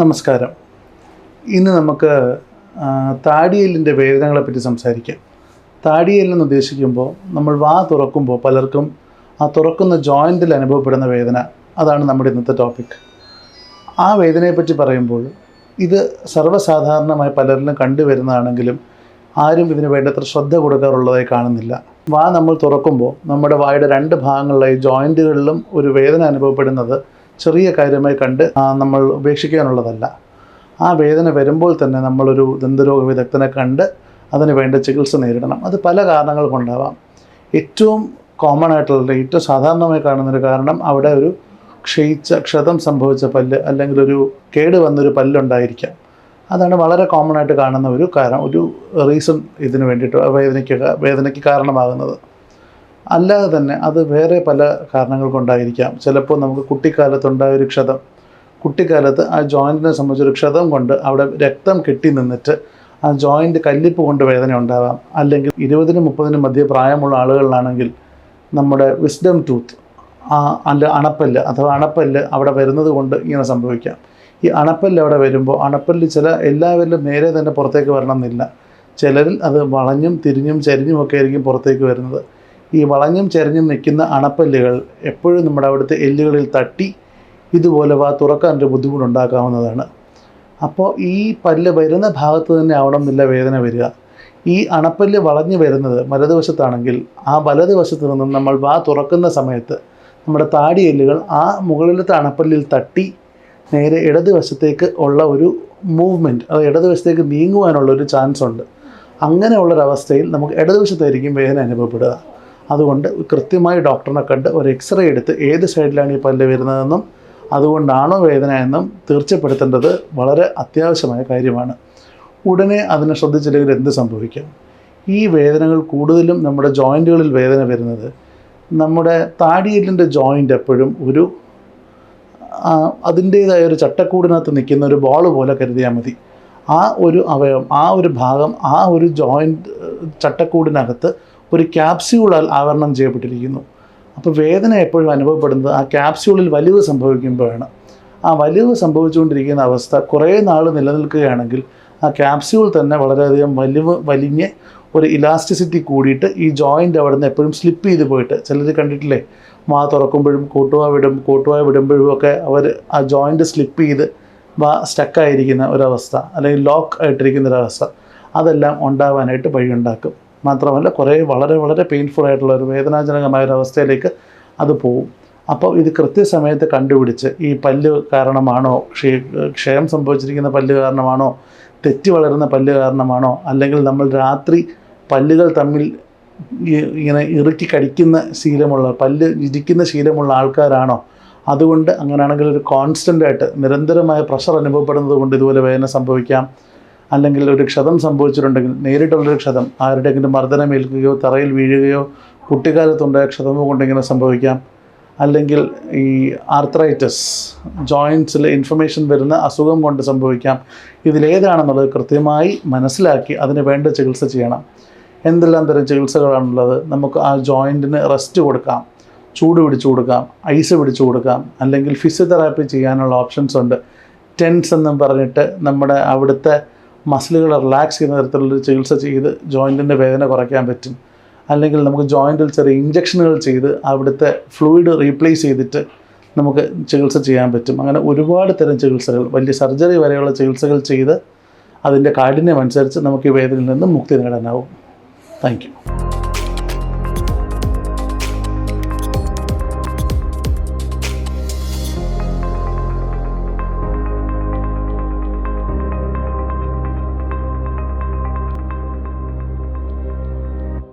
നമസ്കാരം. ഇന്ന് നമുക്ക് താടിയെല്ലിൻ്റെ വേദനകളെപ്പറ്റി സംസാരിക്കാം. താടിയെല്ലെന്ന് ഉദ്ദേശിക്കുമ്പോൾ നമ്മൾ വാ തുറക്കുമ്പോൾ പലർക്കും ആ തുറക്കുന്ന ജോയിൻറ്റിൽ അനുഭവപ്പെടുന്ന വേദന, അതാണ് നമ്മുടെ ഇന്നത്തെ ടോപ്പിക്. ആ വേദനയെപ്പറ്റി പറയുമ്പോൾ ഇത് സർവ്വസാധാരണമായി പലരിലും കണ്ടുവരുന്നതാണെങ്കിലും ആരും ഇതിന് വേണ്ടത്ര ശ്രദ്ധ കൊടുക്കാറുള്ളതായി കാണുന്നില്ല. വാ നമ്മൾ തുറക്കുമ്പോൾ നമ്മുടെ വായുടെ രണ്ട് ഭാഗങ്ങളിലായി ജോയിൻറ്റുകളിലും ഒരു വേദന അനുഭവപ്പെടുന്നത് ചെറിയ കാര്യമായി കണ്ട് നമ്മൾ ഉപേക്ഷിക്കാനുള്ളതല്ല. ആ വേദന വരുമ്പോൾ തന്നെ നമ്മളൊരു ദന്തരോഗ വിദഗ്ധനെ കണ്ട് അതിന് വേണ്ട ചികിത്സ നേരിടണം. അത് പല കാരണങ്ങൾ കൊണ്ടാവാം. ഏറ്റവും കോമൺ ആയിട്ടുള്ള, ഏറ്റവും സാധാരണമായി കാണുന്നൊരു കാരണം അവിടെ ഒരു ക്ഷതം സംഭവിച്ച പല്ല് അല്ലെങ്കിൽ ഒരു കേട് വന്നൊരു പല്ലുണ്ടായിരിക്കാം. അതാണ് വളരെ കോമൺ ആയിട്ട് കാണുന്ന ഒരു കാരണം, ഒരു റീസൺ ഇതിന് വേണ്ടിയിട്ട് വേദനയ്ക്ക് കാരണമാകുന്നത്. അല്ലാതെ തന്നെ അത് വേറെ പല കാരണങ്ങൾ കൊണ്ടായിരിക്കാം. ചിലപ്പോൾ നമുക്ക് കുട്ടിക്കാലത്തുണ്ടായൊരു ക്ഷതം, കുട്ടിക്കാലത്ത് ആ ജോയിൻറ്റിനെ സംബന്ധിച്ചൊരു ക്ഷതം കൊണ്ട് അവിടെ രക്തം കെട്ടി നിന്നിട്ട് ആ ജോയിൻറ്റ് കല്ലിപ്പ് കൊണ്ട് വേദന ഉണ്ടാവാം. അല്ലെങ്കിൽ 20-30 മധ്യ പ്രായമുള്ള ആളുകളിലാണെങ്കിൽ നമ്മുടെ വിസ്ഡം ടൂത്ത്, അണപ്പല്ല് അഥവാ അണപ്പല്ല് അവിടെ വരുന്നത് കൊണ്ട് ഇങ്ങനെ സംഭവിക്കാം. ഈ അണപ്പല്ല് അവിടെ വരുമ്പോൾ അണപ്പല്ല് എല്ലാവരിലും നേരെ തന്നെ പുറത്തേക്ക് വരണമെന്നില്ല. ചിലരിൽ അത് വളഞ്ഞും തിരിഞ്ഞും ചരിഞ്ഞുമൊക്കെ ആയിരിക്കും പുറത്തേക്ക് വരുന്നത്. ഈ വളഞ്ഞും ചരിഞ്ഞും നിൽക്കുന്ന അണപ്പല്ലുകൾ എപ്പോഴും നമ്മുടെ അവിടുത്തെ എല്ലുകളിൽ തട്ടി ഇതുപോലെ തുറക്കാനൊരു ബുദ്ധിമുട്ടുണ്ടാക്കാവുന്നതാണ്. അപ്പോൾ ഈ പല്ല് വരുന്ന ഭാഗത്ത് തന്നെ ആവണമെന്നില്ല വേദന വരിക. ഈ അണപ്പല്ല് വളഞ്ഞു വരുന്നത് വലതുവശത്താണെങ്കിൽ ആ വലതുവശത്ത് നിന്നും നമ്മൾ തുറക്കുന്ന സമയത്ത് നമ്മുടെ താടിയെല്ലുകൾ ആ മുകളിലത്തെ അണപ്പല്ലിൽ തട്ടി നേരെ ഇടതുവശത്തേക്ക് ഉള്ള ഒരു മൂവ്മെൻറ്റ്, അത് ഇടതുവശത്തേക്ക് നീങ്ങുവാനുള്ളൊരു ചാൻസ് ഉണ്ട്. അങ്ങനെയുള്ളൊരവസ്ഥയിൽ നമുക്ക് ഇടതുവശത്തായിരിക്കും വേദന അനുഭവപ്പെടുക. അതുകൊണ്ട് കൃത്യമായി ഡോക്ടറിനെ കണ്ട് ഒരു എക്സ്റേ എടുത്ത് ഏത് സൈഡിലാണ് ഈ പല്ല് വരുന്നതെന്നും അതുകൊണ്ടാണോ വേദന എന്നും തീർച്ചപ്പെടുത്തേണ്ടത് വളരെ അത്യാവശ്യമായ കാര്യമാണ്. ഉടനെ അതിനെ ശ്രദ്ധിച്ചില്ലെങ്കിൽ എന്ത് സംഭവിക്കാം? ഈ വേദനകൾ കൂടുതലും നമ്മുടെ ജോയിൻറ്റുകളിൽ വേദന വരുന്നത് നമ്മുടെ താടിയെല്ലിൻ്റെ ജോയിൻ്റ് എപ്പോഴും ഒരു അതിൻ്റേതായ ഒരു ചട്ടക്കൂടിനകത്ത് നിൽക്കുന്ന ഒരു ബോൾ പോലെ കരുതിയാൽ മതി. ആ ഒരു അവയവം, ആ ഒരു ഭാഗം, ആ ഒരു ജോയിൻറ്റ് ചട്ടക്കൂടിനകത്ത് ഒരു ക്യാപ്സ്യൂളാൽ ആവരണം ചെയ്യപ്പെട്ടിരിക്കുന്നു. അപ്പോൾ വേദന എപ്പോഴും അനുഭവപ്പെടുന്നത് ആ ക്യാപ്സ്യൂളിൽ വലിവ് സംഭവിക്കുമ്പോഴാണ്. ആ വലിവ് സംഭവിച്ചുകൊണ്ടിരിക്കുന്ന അവസ്ഥ കുറേ നാൾ നിലനിൽക്കുകയാണെങ്കിൽ ആ ക്യാപ്സ്യൂൾ തന്നെ വളരെയധികം വലിഞ്ഞ് ഒരു ഇലാസ്റ്റിസിറ്റി കൂടിയിട്ട് ഈ ജോയിൻ്റ് അവിടെ നിന്ന് എപ്പോഴും സ്ലിപ്പ് ചെയ്ത് പോയിട്ട്, ചിലർ കണ്ടിട്ടില്ലേ, തുറക്കുമ്പോഴും കോട്ടുവായ വിടുമ്പോഴും ഒക്കെ അവർ ആ ജോയിൻ്റ് സ്ലിപ്പ് ചെയ്ത് സ്റ്റക്കായിരിക്കുന്ന ഒരവസ്ഥ അല്ലെങ്കിൽ ലോക്ക് ആയിട്ടിരിക്കുന്ന ഒരവസ്ഥ, അതെല്ലാം ഉണ്ടാവാനായിട്ട് വഴിയുണ്ടാക്കും. മാത്രമല്ല വളരെ വളരെ പെയിൻഫുൾ ആയിട്ടുള്ള ഒരു വേദനാജനകമായ ഒരവസ്ഥയിലേക്ക് അത് പോവും. അപ്പോൾ ഇത് കൃത്യസമയത്ത് കണ്ടുപിടിച്ച് ഈ പല്ല് കാരണമാണോ, ക്ഷയം സംഭവിച്ചിരിക്കുന്ന പല്ല് കാരണമാണോ, തെറ്റി വളരുന്ന പല്ല് കാരണമാണോ, അല്ലെങ്കിൽ നമ്മൾ രാത്രി പല്ലുകൾ തമ്മിൽ ഇങ്ങനെ ഇറുക്കി കടിക്കുന്ന ശീലമുള്ള, പല്ല് ഇരിക്കുന്ന ശീലമുള്ള ആൾക്കാരാണോ, അതുകൊണ്ട് അങ്ങനെയാണെങ്കിൽ ഒരു കോൺസ്റ്റൻ്റായിട്ട് നിരന്തരമായ പ്രഷർ അനുഭവപ്പെടുന്നത് കൊണ്ട് ഇതുപോലെ വേദന സംഭവിക്കാം. അല്ലെങ്കിൽ ഒരു ക്ഷതം സംഭവിച്ചിട്ടുണ്ടെങ്കിൽ, നേരിട്ടുള്ളൊരു ക്ഷതം, ആരുടെയെങ്കിലും മർദ്ദനമേൽക്കുകയോ തറയിൽ വീഴുകയോ കുട്ടിക്കാലത്തുണ്ടായ ക്ഷതമോ കൊണ്ടിങ്ങനെ സംഭവിക്കാം. അല്ലെങ്കിൽ ഈ ആർത്രൈറ്റിസ്, ജോയിൻറ്റ്സിൽ ഇൻഫർമേഷൻ വരുന്ന അസുഖം കൊണ്ട് സംഭവിക്കാം. ഇതിലേതാണെന്നുള്ളത് കൃത്യമായി മനസ്സിലാക്കി അതിന് വേണ്ട ചികിത്സ ചെയ്യണം. എന്തെല്ലാം തരം ചികിത്സകളാണുള്ളത്? നമുക്ക് ആ ജോയിൻറ്റിന് റെസ്റ്റ് കൊടുക്കാം, ചൂട് പിടിച്ചു കൊടുക്കാം, ഐസ് പിടിച്ചു കൊടുക്കാം, അല്ലെങ്കിൽ ഫിസിയോതെറാപ്പി ചെയ്യാനുള്ള ഓപ്ഷൻസ് ഉണ്ട്. ടെൻസ് എന്നും പറഞ്ഞിട്ട് നമ്മുടെ അവിടുത്തെ മസിലുകൾ റിലാക്സ് ചെയ്യുന്ന തരത്തിലുള്ളൊരു ചികിത്സ ചെയ്ത് ജോയിൻറ്റിൻ്റെ വേദന കുറയ്ക്കാൻ പറ്റും. അല്ലെങ്കിൽ നമുക്ക് ജോയിൻറ്റിൽ ചെറിയ ഇഞ്ചക്ഷനുകൾ ചെയ്ത് അവിടുത്തെ ഫ്ലൂയിഡ് റീപ്ലേസ് ചെയ്തിട്ട് നമുക്ക് ചികിത്സ ചെയ്യാൻ പറ്റും. അങ്ങനെ ഒരുപാട് തരം ചികിത്സകൾ, വലിയ സർജറി വരെയുള്ള ചികിത്സകൾ ചെയ്ത് അതിൻ്റെ കാഠിന്യം അനുസരിച്ച് നമുക്ക് ഈ വേദനയിൽ നിന്നും മുക്തി നേടാനാവും. Thank you.